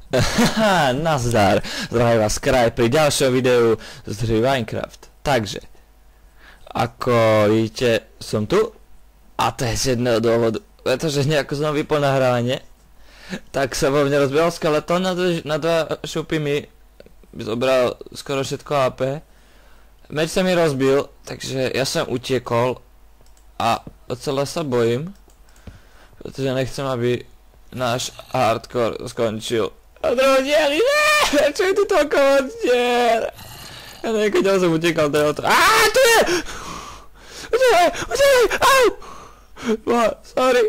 Haha, nazdar, zdravím vás kraj pri ďalšom videu z hry Minecraft. Takže, ako vidíte, som tu a to je z jedného dôvodu, pretože nejako som vypol nahrávanie, tak sa vo mne rozbehol skeleton na dva šupy mi zobral skoro všetko AP. Meč sa mi rozbil, takže ja som utiekol a celé sa bojím, pretože nechcem, aby náš hardcore skončil. A druhý dieli, čo je tu toľko monstier? Ja neviem, keď som utekal, to je o to. Tu je! Utekaj, au! Sorry.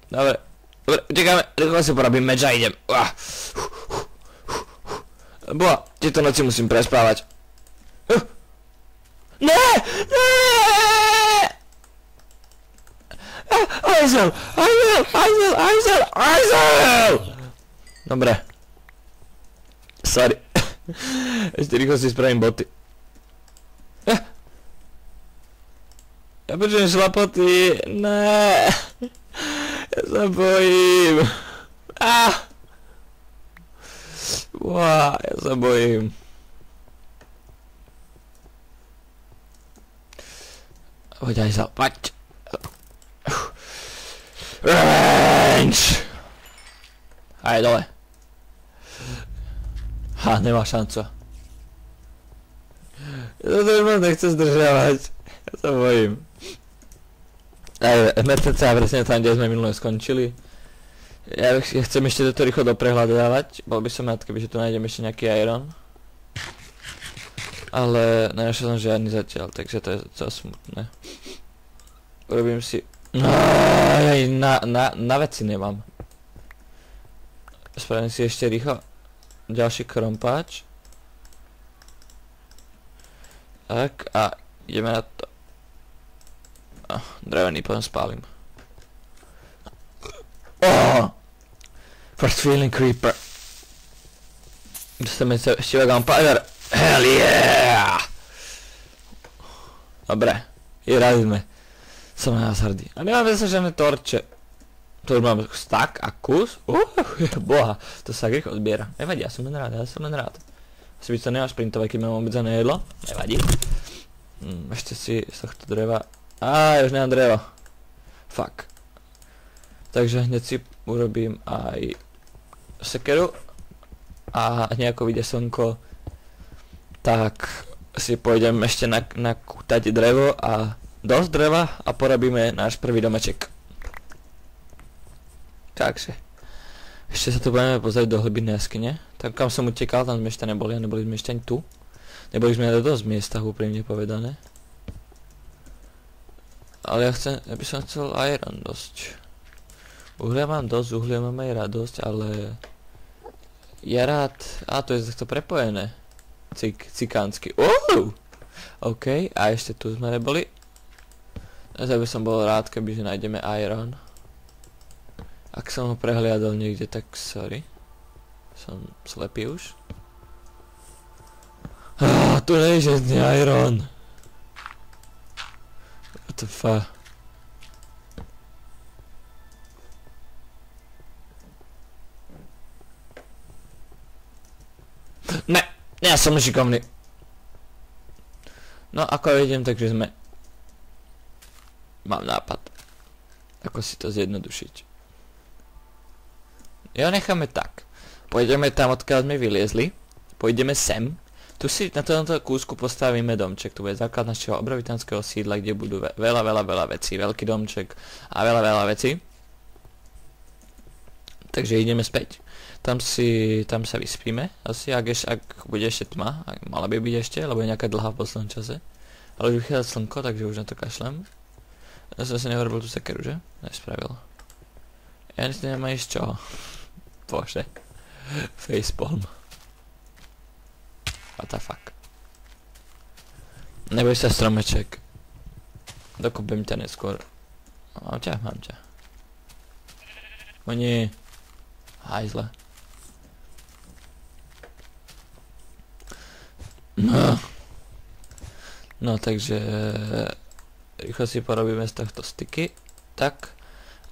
Dobre, utekáme, rýchlo si porobím meč a idem. Tieto noci musím prespávať. Ne! Ajzel! Dobre. Sorry. Ešte rýchlo si spravím boty. Ja počujem šlapoty. Ne. Ja sa bojím. Ja sa bojím. Poď Ajzel, poď. Range! Aj dole. Nemá šancu. Ja to už moc nechce zdržiavať. Ja sa bojím. Mŕtvece a presne tam, kde sme minulé skončili. Ja chcem ešte toto rýchlo doprehľadávať. Bol by som rád, kebyže tu nájdem ešte nejaký iron. Ale nenašiel som žiadny zatiaľ, takže to je docela smutné. Urobím si... Na veci nemám. Spravím si ešte rýchlo ďalší krompáč. Tak a ideme na to. Drevený potom spálim. First feeling creeper. Dostaneme sa ešte gunpowder. Hell yeah! Dobre, radíme. Som na nás hrdý. A nemáme sa žiadne torče. To už mám stack a kus. Boha, to sa rýchlo zbiera. Nevadí, ja som len rád. Asi by to nemáš printovať, keď mám obedzané jedlo. Nevadí. Ešte si z tohto dreva. Ja už nemám drevo. Fuck. Takže hneď si urobím aj sekeru. A nejako vyjde slnko, tak si pôjdem ešte nakútať drevo a dosť dreva a porobíme náš prvý domeček. Takže ešte sa tu budeme pozrieť do hlbiny jaskyne. Tak kam som utekal, tam sme ešte neboli a neboli sme ešte ani tu. Neboli sme na dosť miestach, úprimne povedané. Ale ja by som chcel iron dosť. Uhlia mám dosť, uhlia mám aj radosť, ale ja rád... to je takto prepojené. Cikánsky. OK, a ešte tu sme neboli. Ja by som bol rád, kebyže nájdeme iron. Ak som ho prehliadol niekde, tak sorry. Som slepý už. Tu nie je žiadny iron. What the fuck? Ne, ja som šikovný. No, ako vidím, takže sme... Mám nápad. Ako si to zjednodušiť. Jo, necháme tak. Pôjdeme tam, odkiaľ sme vyliezli. Pôjdeme sem. Tu si na tomto kúsku postavíme domček. Tu bude základ našeho obrovitánskeho sídla, kde budú veľa vecí. Veľký domček a veľa vecí. Takže ideme späť. Tam sa vyspíme. Asi, ak bude ešte tma. Mala by byť ešte, lebo je nejaká dlhá v poslednom čase. Ale už vychádza slnko, takže už na to kašlem. Ja som si neurobil tú sekeru, že? Nespravil. Ja nic nemám ísť čoho. Bože. Facepalm. What the fuck. Neboj sa, stromeček. Dokopím ťa neskôr. Mám ťa. O nie. Hajzle. No, takže... Rýchlo si porobíme z tohto styky. Tak.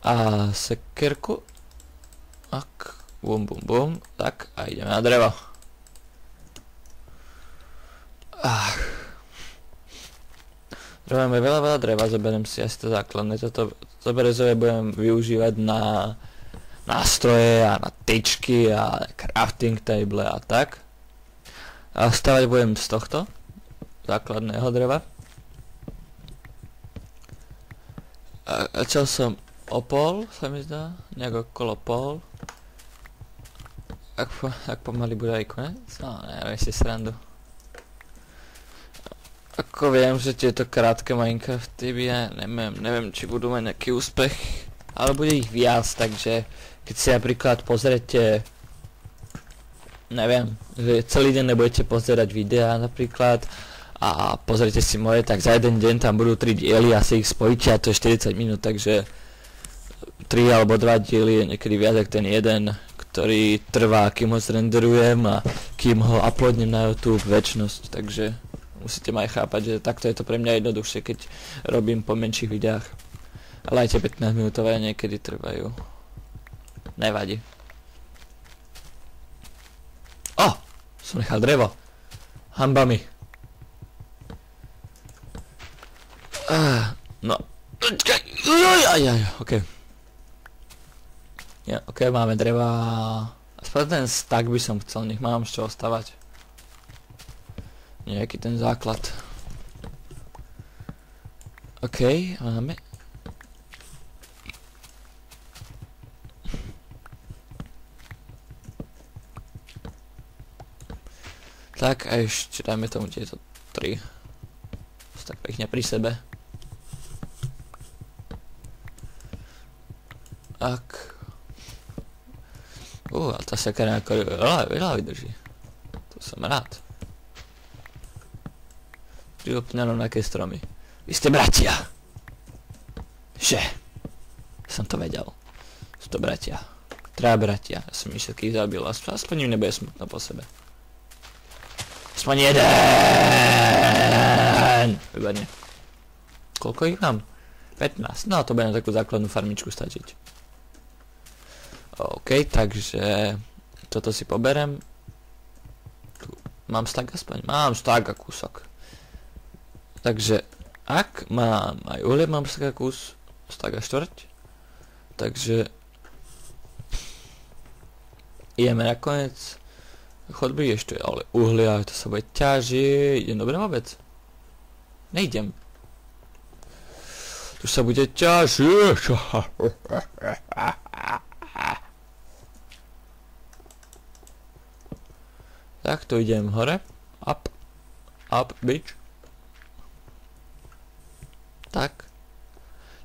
A sekerku. Bum, bum, bum. Tak, a ideme na drevo. Robíme veľa dreva, zoberiem si asi to základné. Toto berezové budem využívať na nástroje a na tyčky a crafting table a tak. A stavať budem z tohto základného dreva. A čo som o pol, sa mi zdá? Nejak okolo pol. Ak pomaly bude aj konec? No, neviem si srandu. Ako viem, že tieto krátke Minecrafty neviem, či budú mať nejaký úspech, ale bude ich viac, takže keď si napríklad pozrete, neviem, že celý deň nebudete pozerať videá napríklad a pozrite si moje, tak za jeden deň tam budú 3 diely a si ich spojíte a to je 40 minút, takže 3 alebo 2 diely je niekedy viac ako ten jeden, ktorý trvá, kým ho zrenderujem a kým ho uploadnem na YouTube väčnosť, takže musíte ma aj chápať, že takto je to pre mňa jednoduchšie, keď robím po menších videách. Ale aj tie 15 minútové niekedy trvajú. Nevadí. Som nechal drevo. Hanba mi. No. Ok. Ja, ok, máme dreva. Aspoň ten stack by som chcel, nech mám z čoho stavať. Nejaký ten základ. Ok, máme. Tak a ešte dajme tomu tieto 3. Tak pekne pri sebe. Tak. A tá sakra ako veľa vydrží. To som rád. 3 úplne rovnaké stromy. Vy ste bratia. Že? Som to vedel. Sú to bratia. 3 bratia. Ja som ich všetkých zabil. Aspoň im nebude smutno po sebe. Aspoň jeden! Výborne. Koľko ich mám? 15. No to bude na takú základnú farmičku stačiť. OK, takže toto si poberem. Tu mám stack aspoň? Mám stack a kúsok. Takže ak mám aj uhlie, mám stack a kus, stack a štvrť. Takže ideme na koniec chodby ešte, ale uhlia, to sa bude ťažiť. Idem dobre vôbec? Nejdem. Tu sa bude ťažiť. Tak, tu idem hore. Up, bitch. Tak.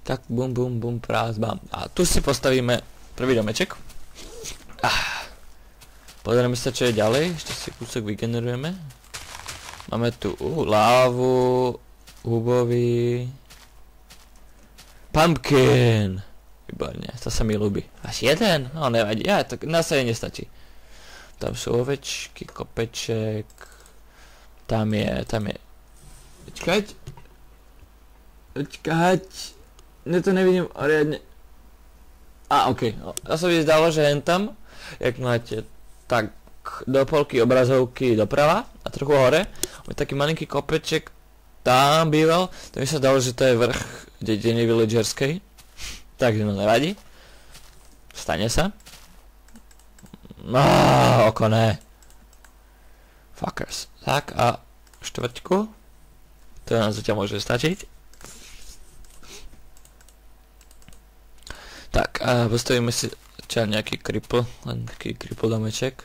Tak, bum, bum, bum, prás, bam. A tu si postavíme prvý domeček. Pozrieme sa, čo je ďalej. Ešte si kúsok vygenerujeme. Máme tu lávu, hubový, pumpkin. Výborne, to sa mi ľúbi. Až jeden? No nevadí, to na sa nestačí. Tam sú ovečky, kopeček. Tam je. Počkať. Ne to nevidím oriadne. OK. Ja sa by zdalo, že jen tam, jak máte tak do polky obrazovky doprava a trochu hore, je taký malinký kopeček tam býval, to mi sa dalo, že to je vrch dediny villagerskej, takže no nevadí, stane sa. Oko ne. Fuckers. Tak a štvrťku, to nám zatiaľ môže stačiť. Tak a postavíme si nejaký cripple, len taký cripple domeček.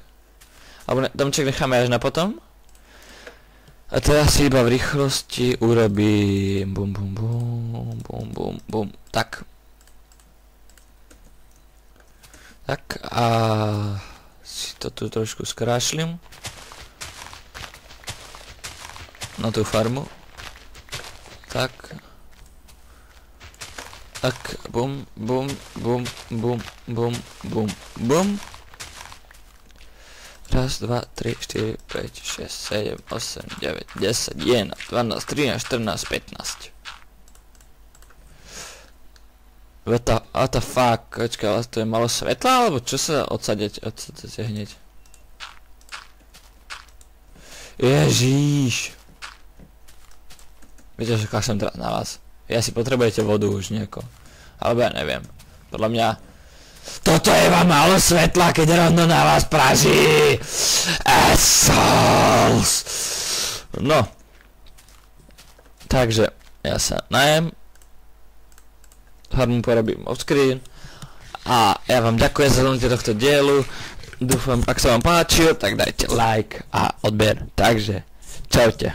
Alebo domeček necháme až na potom. A teraz si iba v rýchlosti urobím bum bum bum bum bum bum. Tak. Tak a si to tu trošku skrášlim. Na tú farmu. Tak. Tak, bum, bum, bum, bum, bum, bum, bum. Raz, 2, 3, 4, 5, 6, 7, 8, 9, 10, 11, 12, 13, 14, 15. What the fuck, počkaj, ale to je malo svetla, alebo čo sa odsadeť hneď? Ježíš. Viete, že kašlem teraz na vás. Ja si potrebujete vodu už nejako. Alebo ja neviem. Podľa mňa... Toto je vám málo svetla, keď rovno na vás praží! Assholes! No. Takže, ja sa najem. Hlavne porobím offscreen. A ja vám ďakujem za zhodnutie tohto dielu. Dúfam, ak sa vám páčil, tak dajte like a odber. Takže, čaute.